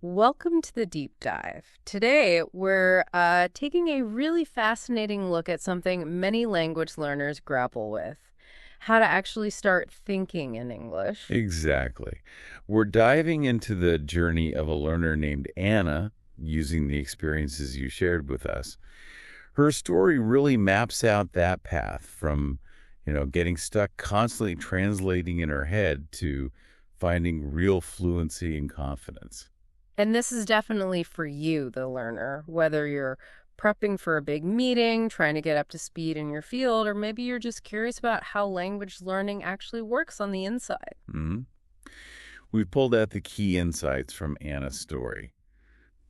Welcome to the deep dive. Today, we're taking a really fascinating look at something many language learners grapple with: how to actually start thinking in English. Exactly. We're diving into the journey of a learner named Anna using the experiences you shared with us. Her story really maps out that path from, getting stuck constantly translating in her head to finding real fluency and confidence. And this is definitely for you, the learner, whether you're prepping for a big meeting, trying to get up to speed in your field, or maybe you're just curious about how language learning actually works on the inside. Mhm. We've pulled out the key insights from Anna's story.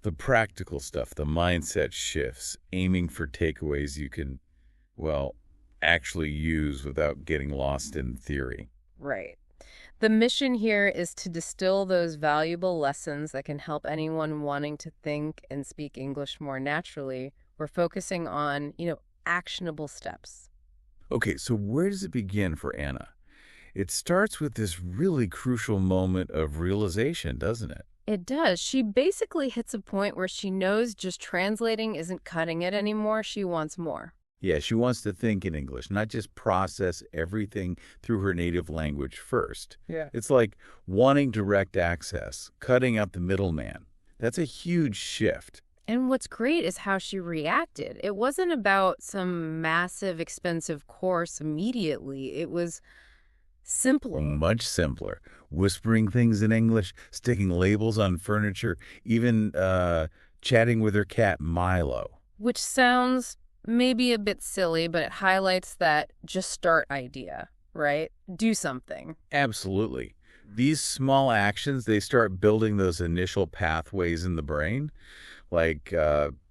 The practical stuff, the mindset shifts, aiming for takeaways you can, well, actually use without getting lost in theory. Right. The mission here is to distill those valuable lessons that can help anyone wanting to think and speak English more naturally. We're focusing on, actionable steps. Okay, so where does it begin for Anna? It starts with this really crucial moment of realization, doesn't it? It does. She basically hits a point where she knows just translating isn't cutting it anymore. She wants more. Yeah, she wants to think in English, not just process everything through her native language first. Yeah. It's like wanting direct access, cutting out the middleman. That's a huge shift. And what's great is how she reacted. It wasn't about some massive, expensive course immediately. It was simpler. Much simpler. Whispering things in English, sticking labels on furniture, even chatting with her cat Milo. Which sounds maybe a bit silly, but it highlights that just start idea, right? Do something. Absolutely. These small actions, they start building those initial pathways in the brain, like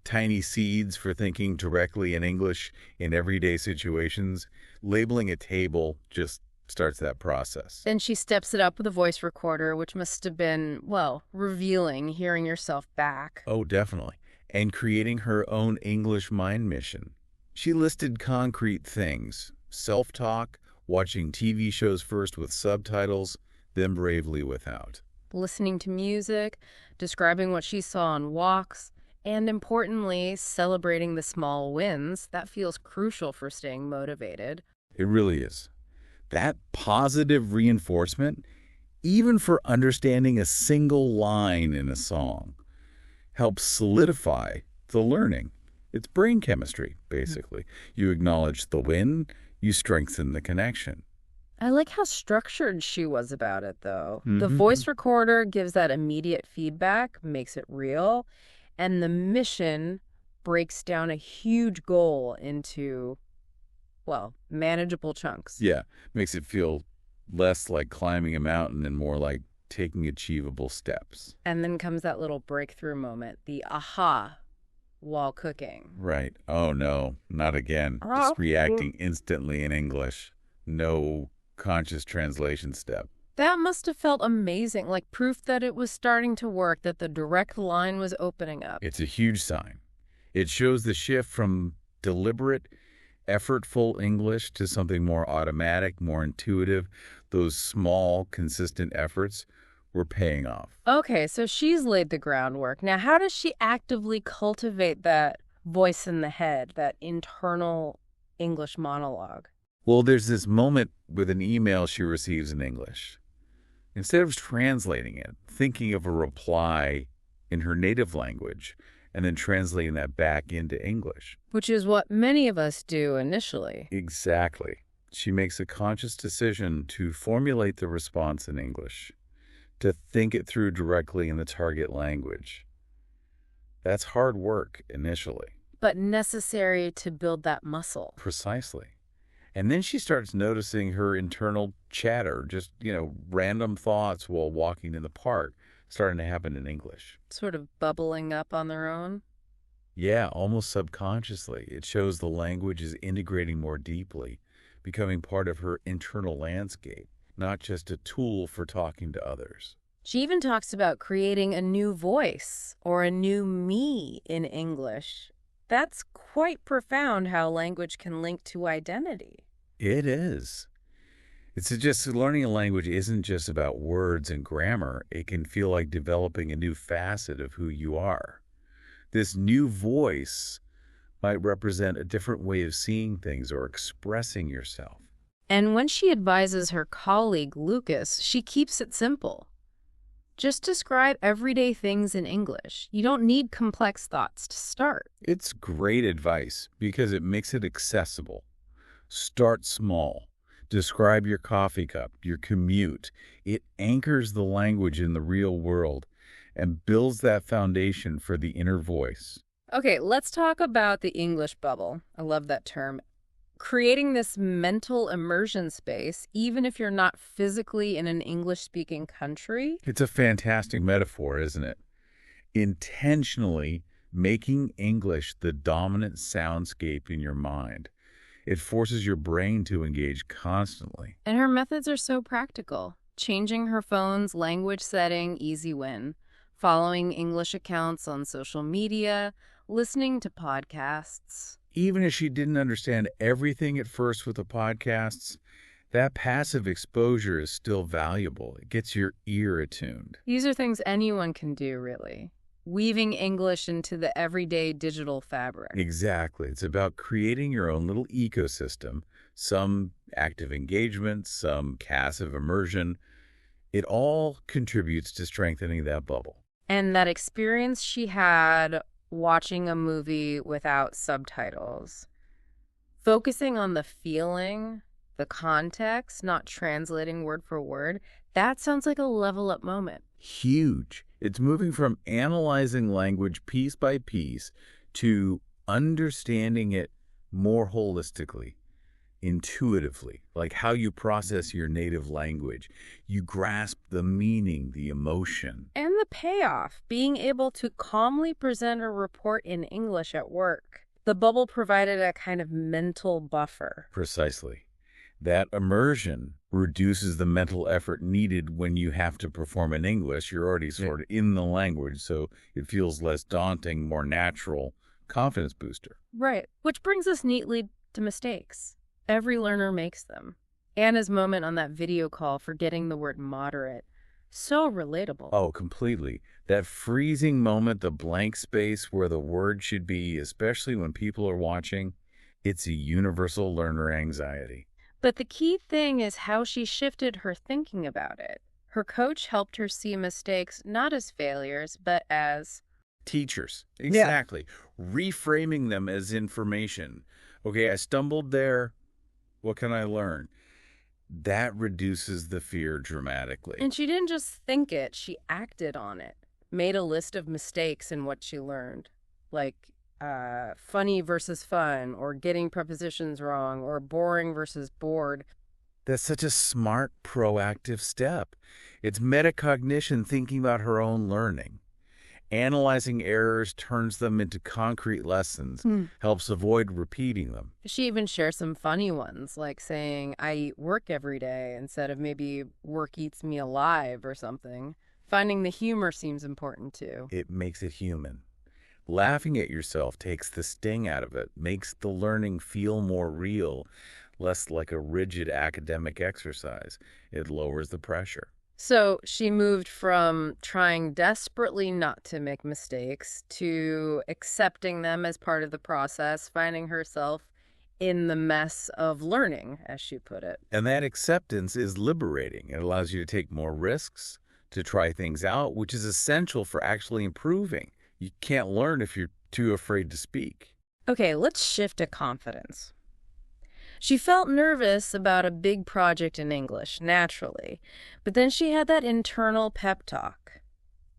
tiny seeds for thinking directly in English in everyday situations. Labeling a table just starts that process. Then she steps it up with a voice recorder, which must have been, well, revealing hearing yourself back. Oh, definitely. And creating her own English mind mission. She listed concrete things: self-talk, watching TV shows first with subtitles, then bravely without. Listening to music, describing what she saw on walks, and importantly, celebrating the small wins. That feels crucial for staying motivated. It really is. That positive reinforcement, even for understanding a single line in a song, helps solidify the learning. It's brain chemistry, basically. You acknowledge the win, you strengthen the connection. I like how structured she was about it, though. The Hmm. voice recorder gives that immediate feedback, makes it real, and the mission breaks down a huge goal into, well, manageable chunks. Yeah, makes it feel less like climbing a mountain and more like taking achievable steps. And then comes that little breakthrough moment, the aha while cooking. Right. Oh, no, not again. Just reacting instantly in English. No conscious translation step. That must have felt amazing, like proof that it was starting to work, that the direct line was opening up. It's a huge sign. It shows the shift from deliberate, effortful English to something more automatic, more intuitive. Those small, consistent efforts were paying off. Okay, so she's laid the groundwork. Now, how does she actively cultivate that voice in the head, that internal English monologue? Well, there's this moment with an email she receives in English. Instead of translating it, thinking of a reply in her native language and then translating that back into English. Which is what many of us do initially. Exactly. She makes a conscious decision to formulate the response in English, to think it through directly in the target language. That's hard work initially. But necessary to build that muscle. Precisely. And then she starts noticing her internal chatter, just, random thoughts while walking in the park, starting to happen in English. Sort of bubbling up on their own. Yeah, almost subconsciously. It shows the language is integrating more deeply, becoming part of her internal landscape, not just a tool for talking to others. She even talks about creating a new voice or a new me in English. That's quite profound how language can link to identity. It is. It's just learning a language isn't just about words and grammar. It can feel like developing a new facet of who you are. This new voice might represent a different way of seeing things or expressing yourself. And when she advises her colleague, Lucas, she keeps it simple. Just describe everyday things in English. You don't need complex thoughts to start. It's great advice because it makes it accessible. Start small. Describe your coffee cup, your commute. It anchors the language in the real world and builds that foundation for the inner voice. Okay, let's talk about the English bubble. I love that term. Creating this mental immersion space, even if you're not physically in an English-speaking country. It's a fantastic metaphor, isn't it? Intentionally making English the dominant soundscape in your mind. It forces your brain to engage constantly. And her methods are so practical. Changing her phone's language setting, easy win. Following English accounts on social media, listening to podcasts. Even if she didn't understand everything at first with the podcasts, that passive exposure is still valuable. It gets your ear attuned. These are things anyone can do, really. Weaving English into the everyday digital fabric. Exactly. It's about creating your own little ecosystem, some active engagement, some passive immersion. It all contributes to strengthening that bubble. And that experience she had watching a movie without subtitles, focusing on the feeling, the context, not translating word for word, that sounds like a level up moment. Huge. It's moving from analyzing language piece by piece to understanding it more holistically, intuitively, like how you process your native language. You grasp the meaning, the emotion. And the payoff, being able to calmly present a report in English at work. The bubble provided a kind of mental buffer. Precisely. That immersion reduces the mental effort needed when you have to perform in English. You're already sort of in the language, so it feels less daunting, more natural, confidence booster. Right, which brings us neatly to mistakes. Every learner makes them. Anna's moment on that video call forgetting the word moderate. So relatable. Oh, completely. That freezing moment, the blank space where the word should be, especially when people are watching, it's a universal learner anxiety. But the key thing is how she shifted her thinking about it. Her coach helped her see mistakes not as failures, but as teachers. Exactly. Reframing them as information. Okay, I stumbled there. What can I learn? That reduces the fear dramatically. And she didn't just think it, she acted on it. Made a list of mistakes in what she learned. Like funny versus fun, or getting prepositions wrong, or boring versus bored. That's such a smart, proactive step. It's metacognition, thinking about her own learning. Analyzing errors turns them into concrete lessons, helps avoid repeating them. She even shares some funny ones, like saying, I eat work every day, instead of maybe work eats me alive or something. Finding the humor seems important too. It makes it human. Laughing at yourself takes the sting out of it, makes the learning feel more real, less like a rigid academic exercise. It lowers the pressure. So she moved from trying desperately not to make mistakes to accepting them as part of the process, finding herself in the mess of learning, as she put it. And that acceptance is liberating. It allows you to take more risks, to try things out, which is essential for actually improving. You can't learn if you're too afraid to speak. Okay, let's shift to confidence. She felt nervous about a big project in English, naturally, but then she had that internal pep talk.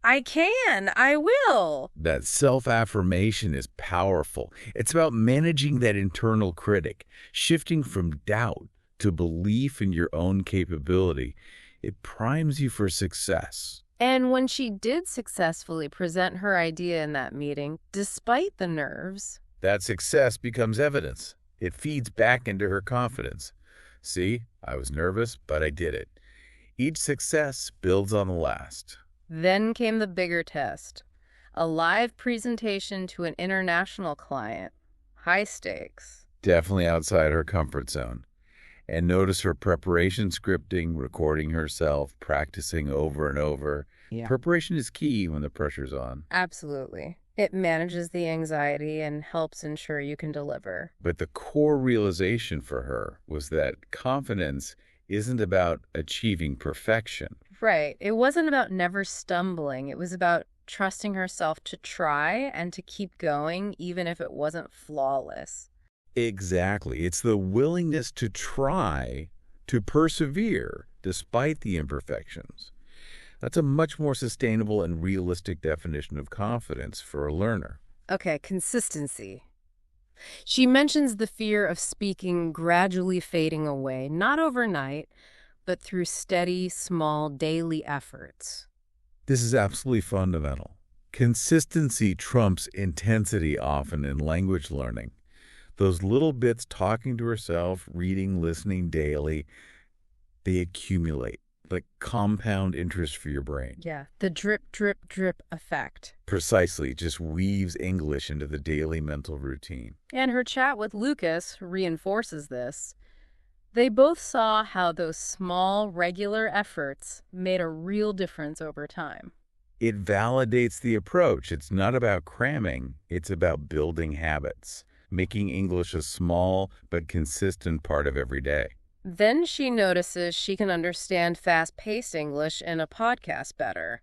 I can, I will. That self-affirmation is powerful. It's about managing that internal critic, shifting from doubt to belief in your own capability. It primes you for success. And when she did successfully present her idea in that meeting, despite the nerves, that success becomes evidence. It feeds back into her confidence. See, I was nervous, but I did it. Each success builds on the last. Then came the bigger test. A live presentation to an international client. High stakes. Definitely outside her comfort zone. And notice her preparation scripting, recording herself, practicing over and over. Yeah. Preparation is key when the pressure's on. Absolutely. It manages the anxiety and helps ensure you can deliver. But the core realization for her was that confidence isn't about achieving perfection. Right. It wasn't about never stumbling. It was about trusting herself to try and to keep going, even if it wasn't flawless. Exactly. It's the willingness to try, to persevere, despite the imperfections. That's a much more sustainable and realistic definition of confidence for a learner. Okay, consistency. She mentions the fear of speaking gradually fading away, not overnight, but through steady, small, daily efforts. This is absolutely fundamental. Consistency trumps intensity often in language learning. Those little bits talking to herself, reading, listening daily, they accumulate, like compound interest for your brain. Yeah, the drip, drip, drip effect. Precisely, just weaves English into the daily mental routine. And her chat with Lucas reinforces this. They both saw how those small, regular efforts made a real difference over time. It validates the approach. It's not about cramming, it's about building habits, making English a small but consistent part of every day. Then she notices she can understand fast-paced English in a podcast better.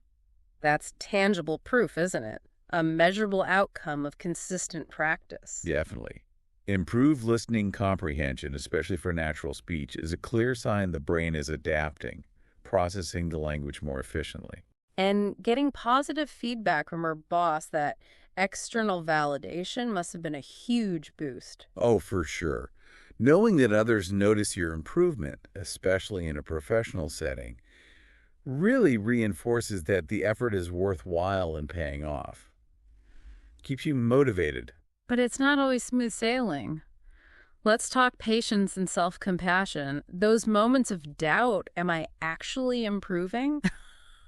That's tangible proof, isn't it? A measurable outcome of consistent practice. Definitely. Improved listening comprehension, especially for natural speech, is a clear sign the brain is adapting, processing the language more efficiently. And getting positive feedback from her boss, that external validation, must have been a huge boost. Oh, for sure. Knowing that others notice your improvement, especially in a professional setting, really reinforces that the effort is worthwhile and paying off. Keeps you motivated. But it's not always smooth sailing. Let's talk patience and self-compassion. Those moments of doubt, am I actually improving?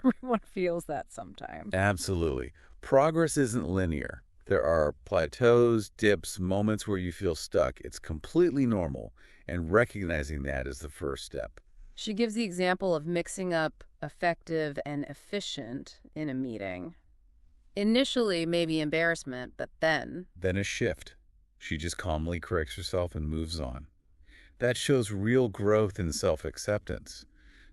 Everyone feels that sometimes. Absolutely. Progress isn't linear. There are plateaus, dips, moments where you feel stuck. It's completely normal, and recognizing that is the first step. She gives the example of mixing up effective and efficient in a meeting. Initially, maybe embarrassment, but then... Then a shift. She just calmly corrects herself and moves on. That shows real growth in self-acceptance.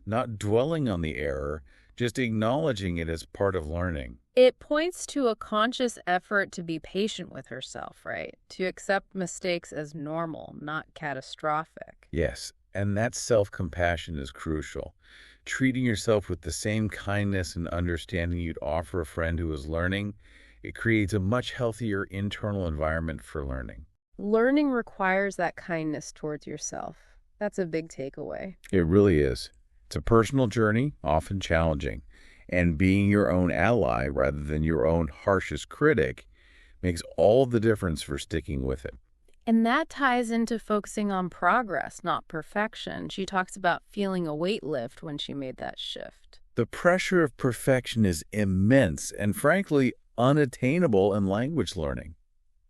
Not dwelling on the error, just acknowledging it as part of learning. It points to a conscious effort to be patient with herself, right? To accept mistakes as normal, not catastrophic. Yes, and that self-compassion is crucial. Treating yourself with the same kindness and understanding you'd offer a friend who is learning, it creates a much healthier internal environment for learning. Learning requires that kindness towards yourself. That's a big takeaway. It really is. It's a personal journey, often challenging, and being your own ally rather than your own harshest critic makes all the difference for sticking with it. And that ties into focusing on progress, not perfection. She talks about feeling a weight lift when she made that shift. The pressure of perfection is immense and, frankly, unattainable in language learning.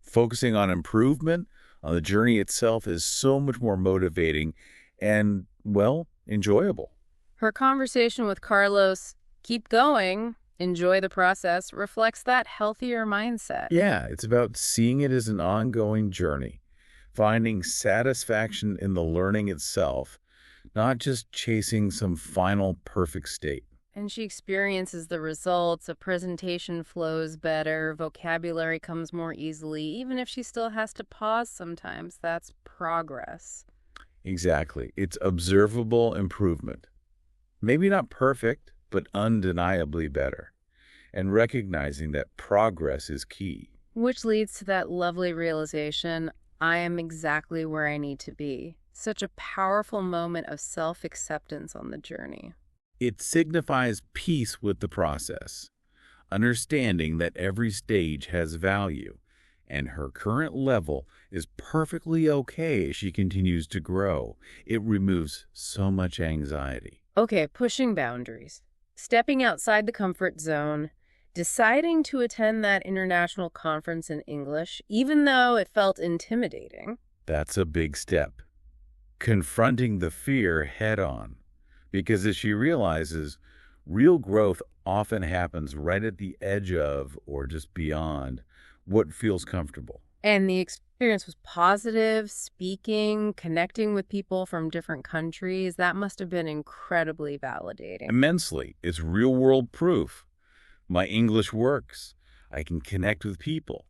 Focusing on improvement, on the journey itself, is so much more motivating and, well, enjoyable. Her conversation with Carlos, keep going, enjoy the process, reflects that healthier mindset. Yeah, it's about seeing it as an ongoing journey, finding satisfaction in the learning itself, not just chasing some final perfect state. And she experiences the results. A presentation flows better, vocabulary comes more easily, even if she still has to pause sometimes. That's progress. Exactly. It's observable improvement. Maybe not perfect, but undeniably better. And recognizing that progress is key. Which leads to that lovely realization, I am exactly where I need to be. Such a powerful moment of self-acceptance on the journey. It signifies peace with the process, understanding that every stage has value, and her current level is perfectly okay as she continues to grow. It removes so much anxiety. Okay, pushing boundaries. Stepping outside the comfort zone, deciding to attend that international conference in English, even though it felt intimidating. That's a big step. confronting the fear head on. Because as she realizes, real growth often happens right at the edge of, or just beyond, what feels comfortable. And the experience was positive, speaking, connecting with people from different countries. That must have been incredibly validating. Immensely. It's real world proof. My English works. I can connect with people.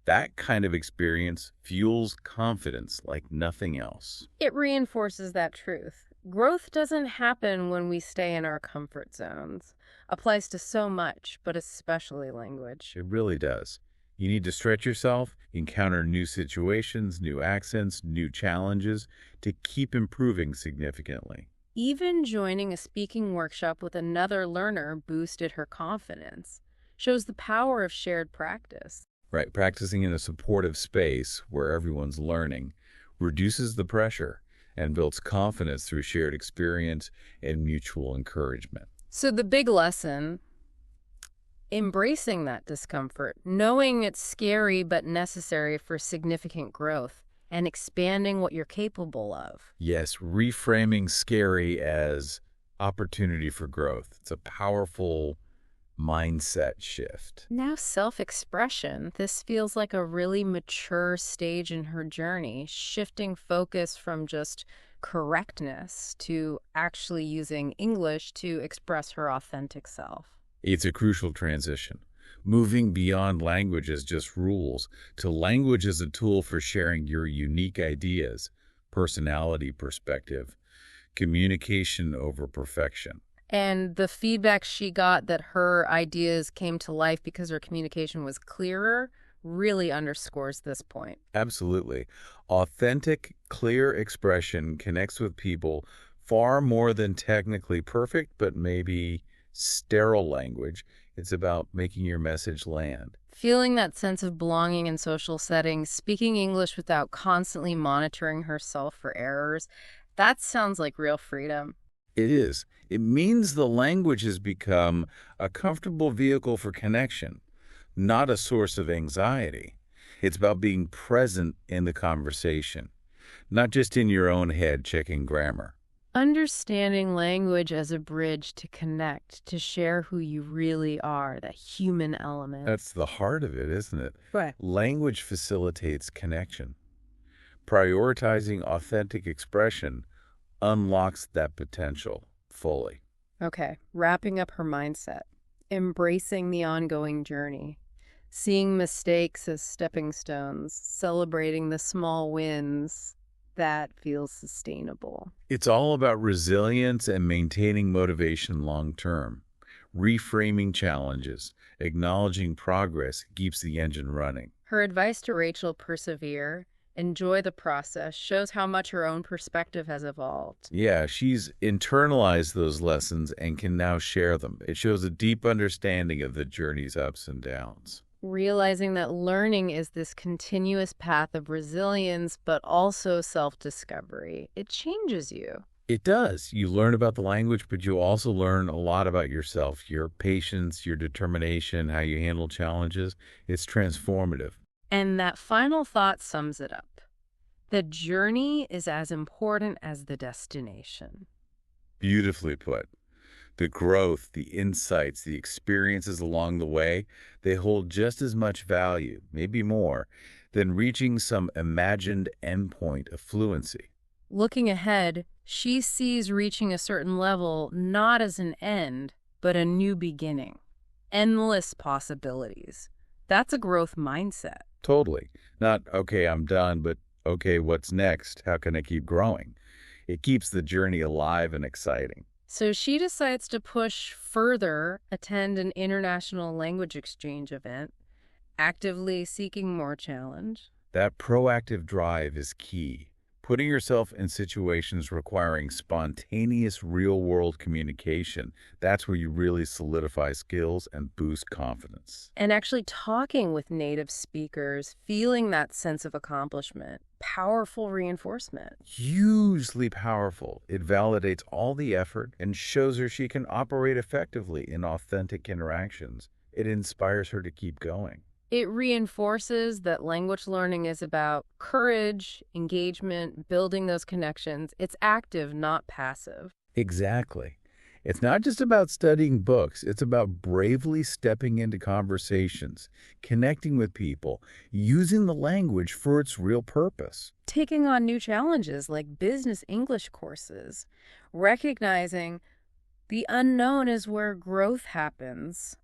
That kind of experience fuels confidence like nothing else. It reinforces that truth. Growth doesn't happen when we stay in our comfort zones. Applies to so much, but especially language. It really does. You need to stretch yourself, encounter new situations, new accents, new challenges to keep improving significantly. Even joining a speaking workshop with another learner boosted her confidence. Shows the power of shared practice. Right, practicing in a supportive space where everyone's learning reduces the pressure and builds confidence through shared experience and mutual encouragement. So the big lesson, embracing that discomfort, knowing it's scary but necessary for significant growth, and expanding what you're capable of. Yes, reframing scary as opportunity for growth. It's a powerful mindset shift. Now self-expression. This feels like a really mature stage in her journey, shifting focus from just correctness to actually using English to express her authentic self. It's a crucial transition, moving beyond language as just rules to language as a tool for sharing your unique ideas, personality, perspective, communication over perfection. And the feedback she got that her ideas came to life because her communication was clearer really underscores this point. Absolutely. Authentic, clear expression connects with people far more than technically perfect, but maybe sterile language. It's about making your message land. Feeling that sense of belonging in social settings, speaking English without constantly monitoring herself for errors, that sounds like real freedom. It is. It means the language has become a comfortable vehicle for connection, not a source of anxiety. It's about being present in the conversation, not just in your own head checking grammar. Understanding language as a bridge to connect, to share who you really are, that human element. That's the heart of it, isn't it? Right. Language facilitates connection. Prioritizing authentic expression unlocks that potential fully. Okay, wrapping up her mindset, embracing the ongoing journey, seeing mistakes as stepping stones, celebrating the small wins, that feels sustainable. It's all about resilience and maintaining motivation long term. Reframing challenges, acknowledging progress keeps the engine running. Her advice to Rachel, persevere, enjoy the process, shows how much her own perspective has evolved. Yeah, she's internalized those lessons and can now share them. It shows a deep understanding of the journey's ups and downs. Realizing that learning is this continuous path of resilience, but also self-discovery. It changes you. It does. You learn about the language, but you also learn a lot about yourself, your patience, your determination, how you handle challenges. It's transformative. And that final thought sums it up. The journey is as important as the destination. Beautifully put. The growth, the insights, the experiences along the way, they hold just as much value, maybe more, than reaching some imagined endpoint of fluency. Looking ahead, she sees reaching a certain level not as an end, but a new beginning. Endless possibilities. That's a growth mindset. Totally. Not, okay, I'm done, but okay, what's next? How can I keep growing? It keeps the journey alive and exciting. So she decides to push further, attend an international language exchange event, actively seeking more challenge. That proactive drive is key. Putting yourself in situations requiring spontaneous real-world communication, that's where you really solidify skills and boost confidence. And actually talking with native speakers, feeling that sense of accomplishment, powerful reinforcement. Hugely powerful. It validates all the effort and shows her she can operate effectively in authentic interactions. It inspires her to keep going. It reinforces that language learning is about courage, engagement, building those connections. It's active, not passive. Exactly. It's not just about studying books, it's about bravely stepping into conversations, connecting with people, using the language for its real purpose. Taking on new challenges like business English courses, recognizing the unknown is where growth happens.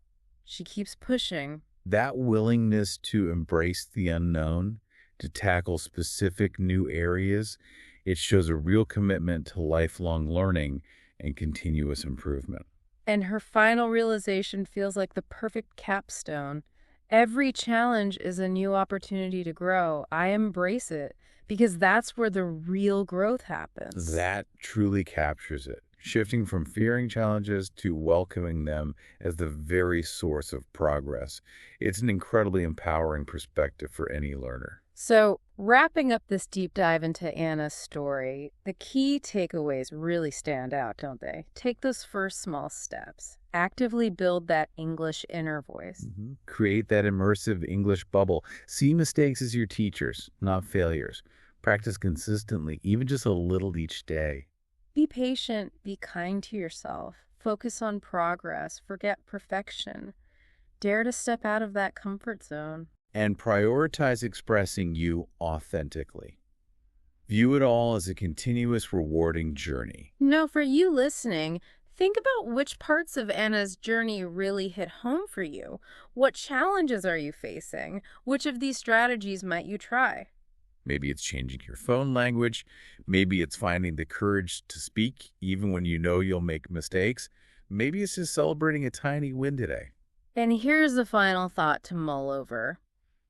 She keeps pushing. That willingness to embrace the unknown, to tackle specific new areas, it shows a real commitment to lifelong learning and continuous improvement. And her final realization feels like the perfect capstone. Every challenge is a new opportunity to grow. I embrace it because that's where the real growth happens. That truly captures it, shifting from fearing challenges to welcoming them as the very source of progress. It's an incredibly empowering perspective for any learner. So, wrapping up this deep dive into Anna's story, the key takeaways really stand out, don't they? Take those first small steps. Actively build that English inner voice. Create that immersive English bubble. See mistakes as your teachers, not failures. Practice consistently, even just a little each day. Be patient, be kind to yourself. Focus on progress, forget perfection. Dare to step out of that comfort zone. And prioritize expressing you authentically. View it all as a continuous, rewarding journey. Now, for you listening, think about which parts of Anna's journey really hit home for you. What challenges are you facing? Which of these strategies might you try? Maybe it's changing your phone language. Maybe it's finding the courage to speak even when you know you'll make mistakes. Maybe it's just celebrating a tiny win today. And here's the final thought to mull over.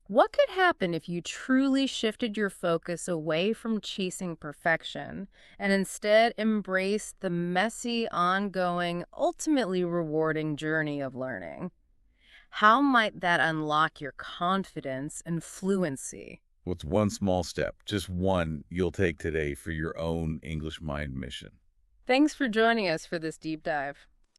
What could happen if you truly shifted your focus away from chasing perfection and instead embraced the messy, ongoing, ultimately rewarding journey of learning? How might that unlock your confidence and fluency? What's one small step, just one, you'll take today for your own English Mind mission? Thanks for joining us for this deep dive.